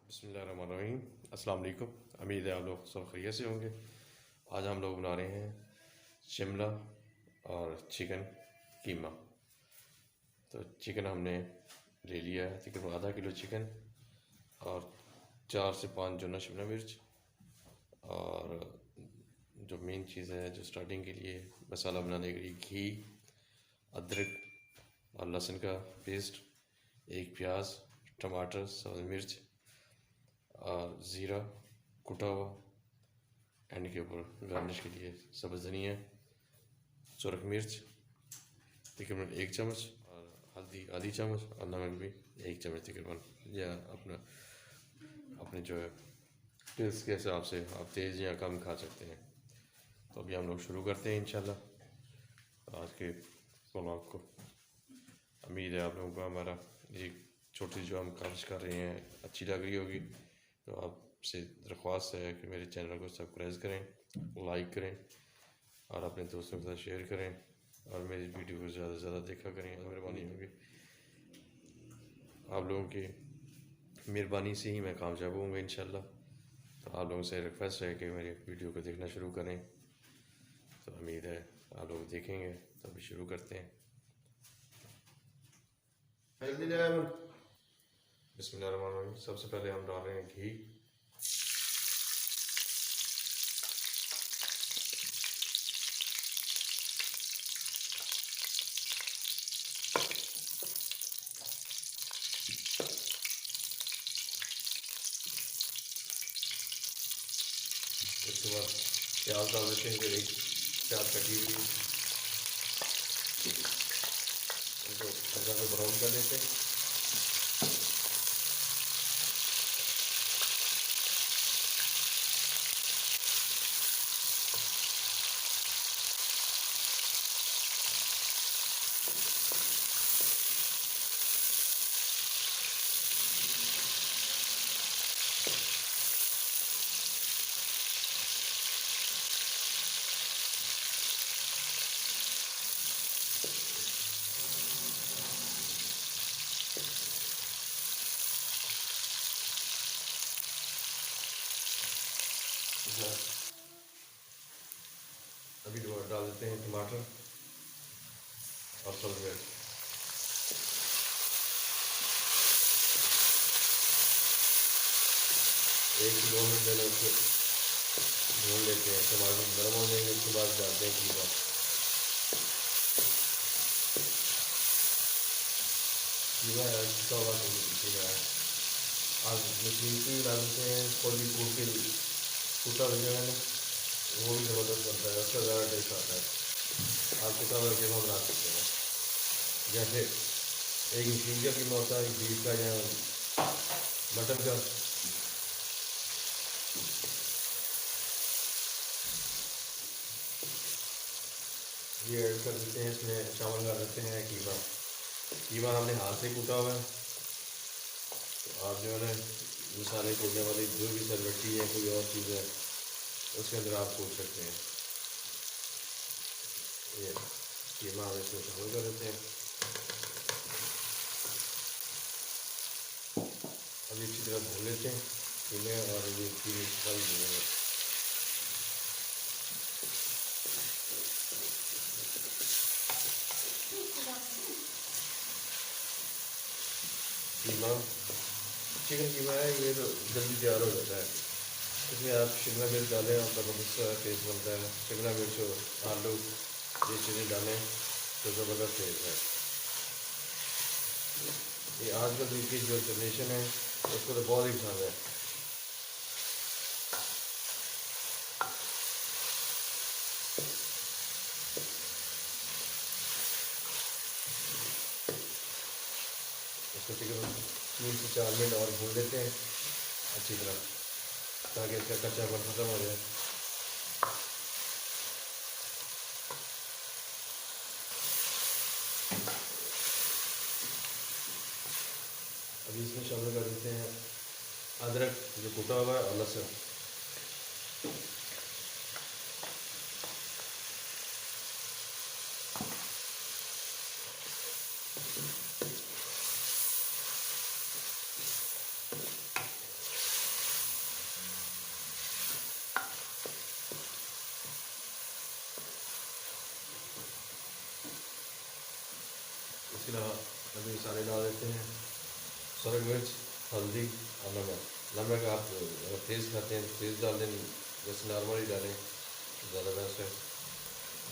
बिस्मिल्लाहिर्रहमानिर्रहीम। अस्सलाम वालेकुम। उम्मीद है आप लोग सब खैरियत से होंगे। आज हम लोग बना रहे हैं शिमला और चिकन कीमा। तो चिकन हमने ले लिया है तकरीबन आधा किलो चिकन, और 4 से 5 जो ना शिमला मिर्च, और जो मेन चीज़ है जो स्टार्टिंग के लिए मसाला बनाने के लिए घी, अदरक और लहसुन का पेस्ट, एक प्याज, टमाटर, सब्ज़ मिर्च और ज़ीरा कुटा हुआ, एंड के ऊपर गार्निश के लिए सब्ज़ धनिया, सुरख मिर्च तकरीबन 1 चम्मच, और हल्दी आधी चम्मच, और नमक भी 1 चम्मच तकरीबन, या अपना अपने जो है टेस्ट के हिसाब से आप तेज़ या कम खा सकते हैं। तो अभी हम लोग शुरू करते हैं इंशाल्लाह आज के व्लॉग को। उम्मीद है आप लोगों को हमारा एक छोटी जो हम काविश कर रहे हैं अच्छी लग रही होगी। तो आपसे दरख्वास्त है कि मेरे चैनल को सब्सक्राइब करें, लाइक करें और अपने दोस्तों के साथ शेयर करें, और मेरी वीडियो को ज़्यादा से ज़्यादा देखा करें। मेहरबानी होगी, आप लोगों की मेहरबानी से ही मैं कामयाब होऊंगा इंशाल्लाह। तो आप लोगों से रिक्वेस्ट है कि मेरी वीडियो को देखना शुरू करें। तो उम्मीद है आप लोग देखेंगे। तो अभी शुरू करते हैं। बिस्मिल्लाहिर्रहमानिर्रहीम। सबसे पहले हम डाल रहे हैं घी। उसके बाद प्याज डाल देते हैं, एक प्याज कटी हुई, उनको हल्का सा ब्राउन कर लेते हैं। अभी डाल देते हैं टमाटर और सब्ज़ मिर्च। एक से 2 मिनट पहले उसको भून लेते हैं। टमाटर गर्म हो जाएंगे, उसके बाद डालते हैं कीमा। कीमा है कितना हुआ कीमा है, आज मशीन से भी डाल देते हैं, कोली कूट के कूटा वगैरह में, वो भी ज़बरदस्त बनता है, उसका ज़्यादा टेस्ट आता है। आप कितना हुआ कीमा बना सकते हैं। जैसे एक मशीन का कीमा होता है, एक बीफ का या मटन का। ये ऐड कर देते हैं, इसमें शामिल कर देते हैं कीमा। कीमा हमने हाथ से कूटा हुआ है। तो आप जो है ना मसाले कूटने वाली जो भी सरबट्टी है, कोई और चीज़ है, उसके अंदर आप कूट सकते हैं। ये कीमा हम इसमें शामिल कर देते हैं। अभी अच्छी तरह भून लेते हैं कीमे, और ये कीमे सारी भूनेंगे। कीमा चिकन कीमा है, ये तो जल्दी तैयार हो जाता है। इसमें आप शिमला मिर्च डालें, आपका बहुत टेस्ट बनता है। शिमला मिर्च और आलू ये चीज़ें डालें तो ज़बरदस्त टेस्ट है। ये आजकल की जो जनरेशन है उसको तो बहुत ही पसंद है। इसको तकरीबन 3 से 4 मिनट और भून लेते हैं अच्छी तरह, ताकि इसका कच्चापन ख़त्म हो जाए। अभी इसमें शामिल कर देते हैं अदरक जो कूटा हुआ है और लहसुन। इसके अलावा अभी मसाले डाल देते हैं, सुरख मिर्च, हल्दी और नमक। नमक आप अगर तेज़ खाते हैं तो तेज़ डाल दें, जैसे नॉर्मल ही डालें तो ज़्यादा बेस्ट है।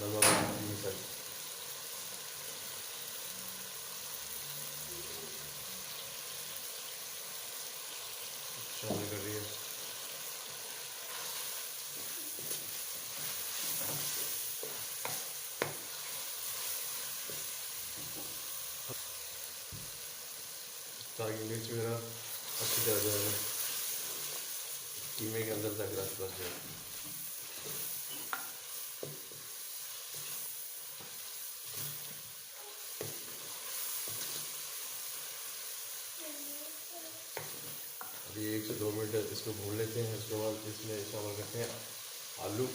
नमक सर शामिल कर रही है। ताकि मिर्च मेरा अच्छी तरह जाए, कीमे के अंदर तक रस बस जाए। अभी 1 से 2 मिनट इसको भून लेते हैं। उसके बाद इसमें शामिल करते हैं आलू।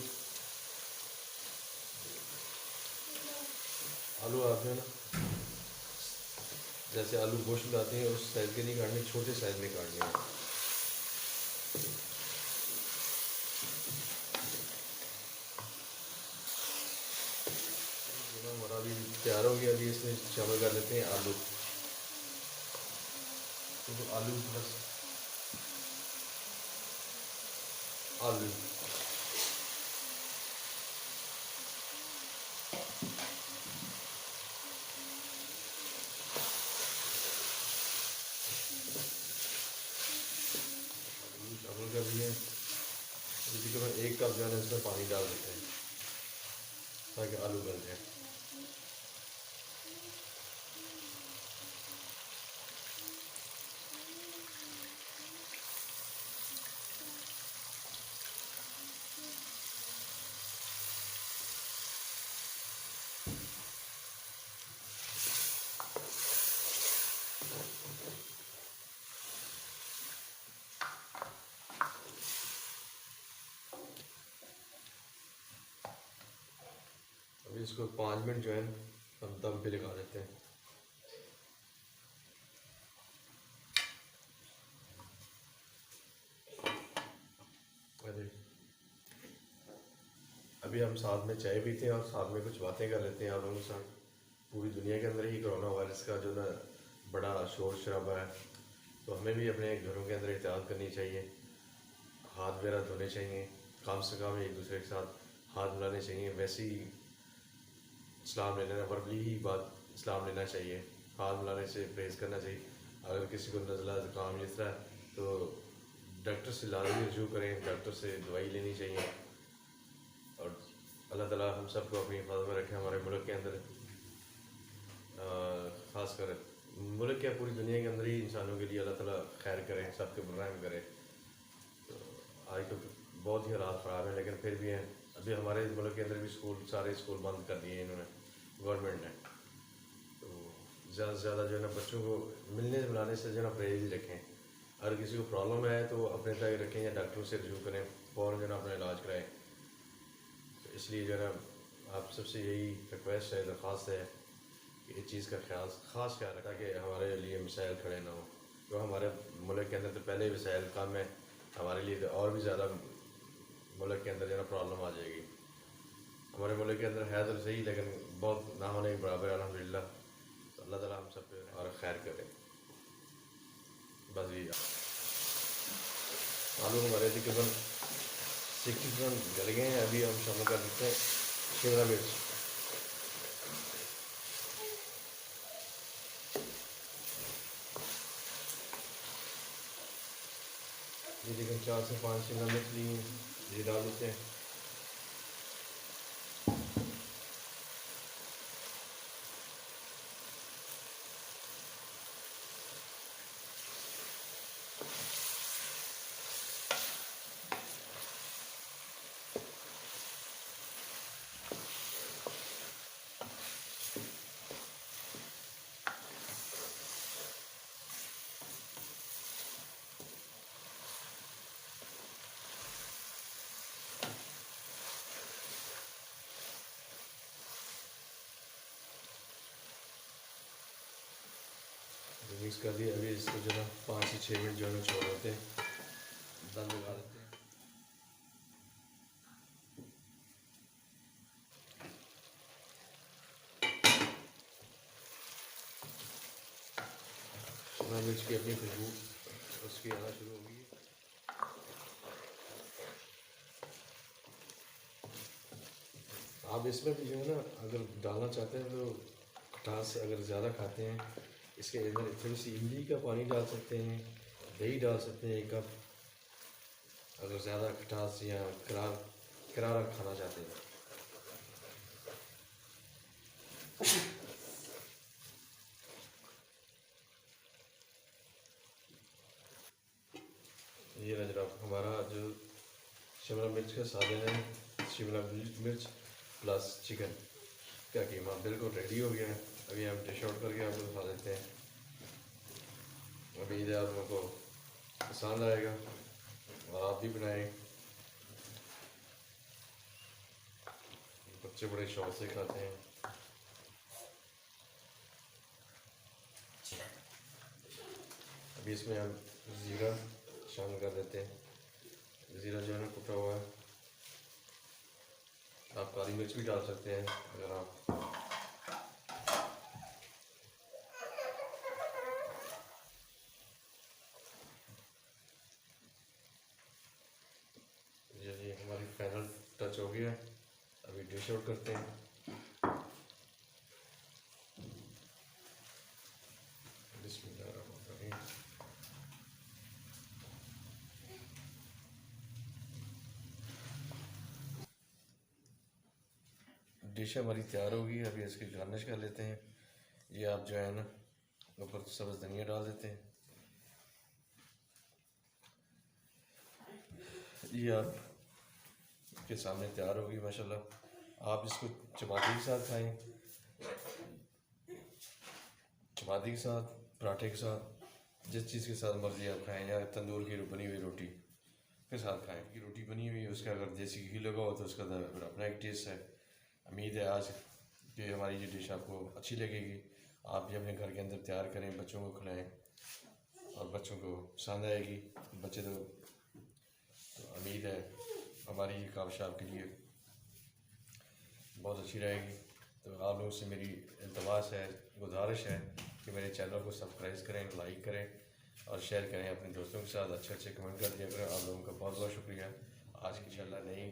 आलू आप जो है ना, जैसे आलू गोश्त लाते हैं उस साइज़ के नहीं काटने, छोटे साइज़ में काटने हैं। हमारा अभी तैयार हो गया। अभी इसमें शामिल कर देते हैं आलू। तो आलू बस आलू शामिल कर दिए। इसी के बाद 1 कप जो है ना इसमें पानी डाल देते हैं ताकि आलू गल जाए। अभी इसको 5 मिनट जो है हम दम पे लगा देते हैं। अभी हम साथ में चाय पीते हैं और साथ में कुछ बातें कर लेते हैं आप लोगों के साथ। पूरी दुनिया के अंदर ही कोरोना वायरस का जो ना बड़ा शोर शराबा है, तो हमें भी अपने घरों के अंदर एहतियात करनी चाहिए। हाथ वगैरह धोने चाहिए, कम से कम एक दूसरे के साथ हाथ मिलाने चाहिए। वैसे ही इस्लाम ले लेना, वर्बली ही बात इस्लाम लेना चाहिए। हाथ मिलाने से परहेज़ करना चाहिए। अगर किसी को नज़ला ज़ुकाम इस तरह, तो डॉक्टर से लाजमी रजू करें, डॉक्टर से दवाई लेनी चाहिए। और अल्लाह ताला हम सबको अपनी हिफाजत में रखे। हमारे मुल्क के अंदर ख़ास कर मुल्क क्या पूरी दुनिया के अंदर ही इंसानों के लिए अल्लाह ताला खैर करे, सबके रहम करे। तो आज तो बहुत ही हालात ख़राब हैं, लेकिन फिर भी हैं। अभी हमारे मुल्क के अंदर भी सारे स्कूल बंद कर दिए इन्होंने, गवर्नमेंट ने। तो ज़्यादा से ज़्यादा जो है ना बच्चों को मिलने मिलाने से जो है ना परहेज़ ही रखें। अगर किसी को प्रॉब्लम है तो अपने तक रखें या डॉक्टरों से रजू करें, फ़ौरन जो है ना अपना इलाज कराएँ। तो इसलिए जो है ना आप सबसे यही रिक्वेस्ट है, दरख्वास्त है कि इस चीज़ का ख़ास ख्याल रखा कि हमारे लिए मिसाइल खड़े ना हो। तो हमारे मुल्क के अंदर तो पहले ही मिसाइल कम है, हमारे लिए तो और भी ज़्यादा मुल्क के अंदर जो है ना प्रॉब्लम आ जाएगी। हमारे मुल्क के अंदर है तो सही, लेकिन बहुत ना होने के बराबर है अल्हम्दुलिल्लाह। तो अल्लाह ताला हम सब पे और खैर करे। बस ये आलू हमारे तकरीबन 60% गल गए हैं। अभी हम शामिल कर देते हैं शिमला मिर्च। ये देखिए 4 से 5 शिमला मिर्च ली हैं, ये डाल देते हैं। मिक्स कर दिया। अभी इसको जो है 5 से 6 मिनट जो है छोड़ देते हैं, दम लगा देते हैं। शिमला मिर्च की अपनी खुशबू उसकी आना शुरू हो गई है। आप इसमें भी जो है ना, अगर डालना चाहते हैं तो खटास अगर ज़्यादा खाते हैं, इसके अंदर थोड़ी सी इमली का पानी डाल सकते हैं, दही डाल सकते हैं 1 कप, अगर ज़्यादा खटास या करारा खाना चाहते हैं। ये नजर हमारा जो शिमला मिर्च का सालन है, शिमला मिर्च प्लस चिकन का कीमा बिल्कुल रेडी हो गया है। अभी हम डिश आउट करके आपको दिखा देते हैं। उम्मीद है आप लोगों को पसंद आएगा और आप भी बनाएं। बच्चे बड़े शौक से खाते हैं। अभी इसमें हम ज़ीरा शामिल कर देते हैं। ज़ीरा जो है ना कुटा हुआ है। आप काली मिर्च भी डाल सकते हैं अगर आप। ये हमारी फाइनल टच हो गया। अभी डिश आउट करते हैं। बिस्मिल्लाहिर्रहमानिर्रहीम। डिश हमारी तैयार होगी। अभी इसकी गार्निश कर लेते हैं। ये आप जो है ना ऊपर सब्ज़ धनिया डाल देते हैं। ये आप के सामने तैयार होगी माशाल्लाह। आप इसको चपाती के साथ खाएं, चपाती के साथ, पराठे के साथ, जिस चीज़ के साथ मर्ज़ी आप खाएं, या तंदूर की बनी हुई रोटी के साथ खाएं। की रोटी बनी हुई है उसका अगर देसी घी लगा हो तो उसका फिर अपना एक टेस्ट है। उम्मीद है आज कि हमारी ये डिश आपको अच्छी लगेगी। आप भी अपने घर के अंदर तैयार करें, बच्चों को खिलाएं और बच्चों को पसंद आएगी। बच्चे तो उम्मीद है हमारी ये काविश आपके लिए बहुत अच्छी रहेगी। तो आप लोगों से मेरी इल्तमास है, गुजारिश है कि मेरे चैनल को सब्सक्राइब करें, लाइक करें और शेयर करें अपने दोस्तों के साथ। अच्छे अच्छे कमेंट कर दिया करें। आप लोगों का बहुत बहुत शुक्रिया। आज की इंशाल्लाह नई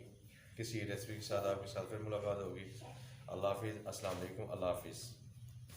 किसी रेसिपी के साथ आपके साथ फिर मुलाकात होगी। अल्लाह हाफिज़, अस्सलाम वालेकुम, अल्लाह हाफिज़।